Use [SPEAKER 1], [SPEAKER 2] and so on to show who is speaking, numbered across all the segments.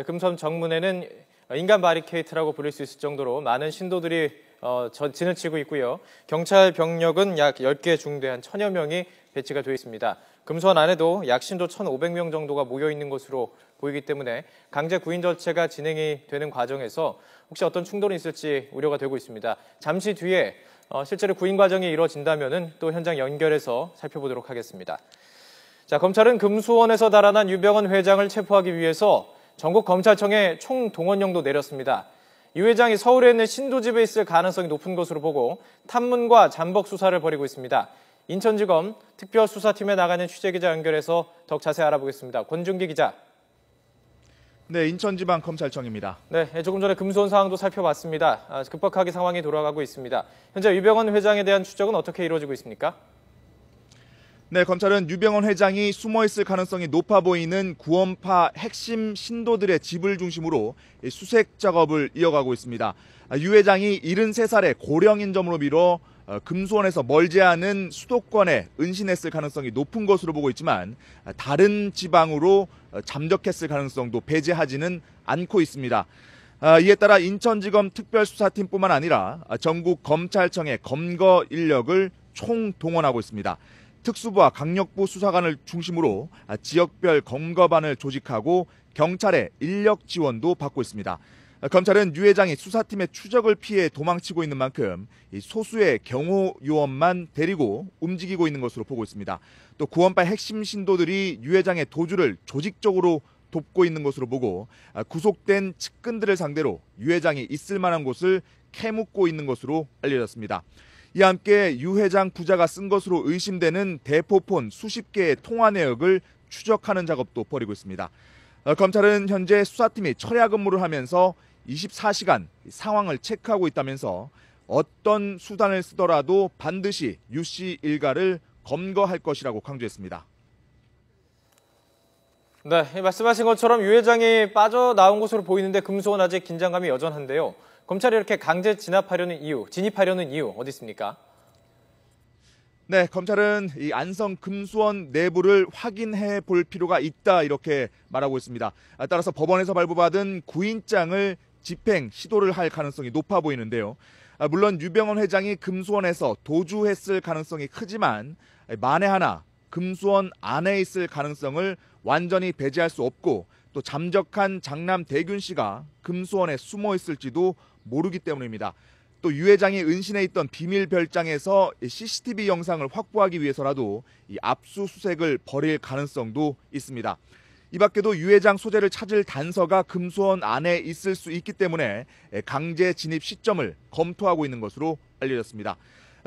[SPEAKER 1] 금선 정문에는 인간 바리케이트라고 부를 수 있을 정도로 많은 신도들이 진을 치고 있고요. 경찰 병력은 약 10개 중대 한 1000여 명이 배치가 되어 있습니다. 금수원 안에도 약 신도 1,500명 정도가 모여 있는 것으로 보이기 때문에 강제 구인 절차가 진행이 되는 과정에서 혹시 어떤 충돌이 있을지 우려가 되고 있습니다. 잠시 뒤에 실제로 구인 과정이 이루어진다면 또 현장 연결해서 살펴보도록 하겠습니다. 자, 검찰은 금수원에서 달아난 유병헌 회장을 체포하기 위해서 전국 검찰청에 총동원령도 내렸습니다. 유 회장이 서울에 있는 신도집에 있을 가능성이 높은 것으로 보고 탐문과 잠복 수사를 벌이고 있습니다. 인천지검 특별수사팀에 나가는 취재기자 연결해서 더욱 자세히 알아보겠습니다. 권준기 기자.
[SPEAKER 2] 네, 인천지방검찰청입니다.
[SPEAKER 1] 네, 조금 전에 금수원 상황도 살펴봤습니다. 급박하게 상황이 돌아가고 있습니다. 현재 유병헌 회장에 대한 추적은 어떻게 이루어지고 있습니까?
[SPEAKER 2] 네, 검찰은 유병헌 회장이 숨어있을 가능성이 높아 보이는 구원파 핵심 신도들의 집을 중심으로 수색 작업을 이어가고 있습니다. 유 회장이 73살의 고령인 점으로 미뤄 금수원에서 멀지 않은 수도권에 은신했을 가능성이 높은 것으로 보고 있지만 다른 지방으로 잠적했을 가능성도 배제하지는 않고 있습니다. 이에 따라 인천지검 특별수사팀뿐만 아니라 전국 검찰청의 검거 인력을 총동원하고 있습니다. 특수부와 강력부 수사관을 중심으로 지역별 검거반을 조직하고 경찰의 인력 지원도 받고 있습니다. 검찰은 유 회장이 수사팀의 추적을 피해 도망치고 있는 만큼 소수의 경호 요원만 데리고 움직이고 있는 것으로 보고 있습니다. 또 구원파 핵심 신도들이 유 회장의 도주를 조직적으로 돕고 있는 것으로 보고 구속된 측근들을 상대로 유 회장이 있을 만한 곳을 캐묻고 있는 것으로 알려졌습니다. 이와 함께 유 회장 부자가 쓴 것으로 의심되는 대포폰 수십 개의 통화 내역을 추적하는 작업도 벌이고 있습니다. 검찰은 현재 수사팀이 철야 근무를 하면서 24시간 상황을 체크하고 있다면서 어떤 수단을 쓰더라도 반드시 유 씨 일가를 검거할 것이라고 강조했습니다.
[SPEAKER 1] 네, 말씀하신 것처럼 유 회장이 빠져나온 것으로 보이는데 금수원 아직 긴장감이 여전한데요. 검찰이 이렇게 강제 진입하려는 이유 어디 있습니까?
[SPEAKER 2] 네, 검찰은 이 안성 금수원 내부를 확인해 볼 필요가 있다 이렇게 말하고 있습니다. 따라서 법원에서 발부받은 구인장을 집행 시도를 할 가능성이 높아 보이는데요. 물론 유병헌 회장이 금수원에서 도주했을 가능성이 크지만 만에 하나 금수원 안에 있을 가능성을 완전히 배제할 수 없고 또 잠적한 장남 대균 씨가 금수원에 숨어 있을지도 모르기 때문입니다. 또 유 회장이 은신해 있던 비밀 별장에서 CCTV 영상을 확보하기 위해서라도 이 압수수색을 벌일 가능성도 있습니다. 이 밖에도 유 회장 소재를 찾을 단서가 금수원 안에 있을 수 있기 때문에 강제 진입 시점을 검토하고 있는 것으로 알려졌습니다.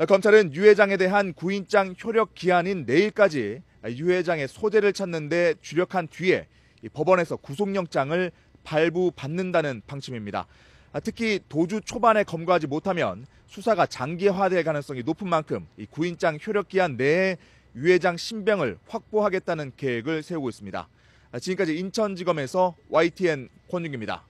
[SPEAKER 2] 검찰은 유 회장에 대한 구인장 효력 기한인 내일까지 유 회장의 소재를 찾는 데 주력한 뒤에 법원에서 구속영장을 발부받는다는 방침입니다. 특히 도주 초반에 검거하지 못하면 수사가 장기화될 가능성이 높은 만큼 이 구인장 효력 기한 내에 유 회장 신병을 확보하겠다는 계획을 세우고 있습니다. 지금까지 인천지검에서 YTN 권윤기입니다.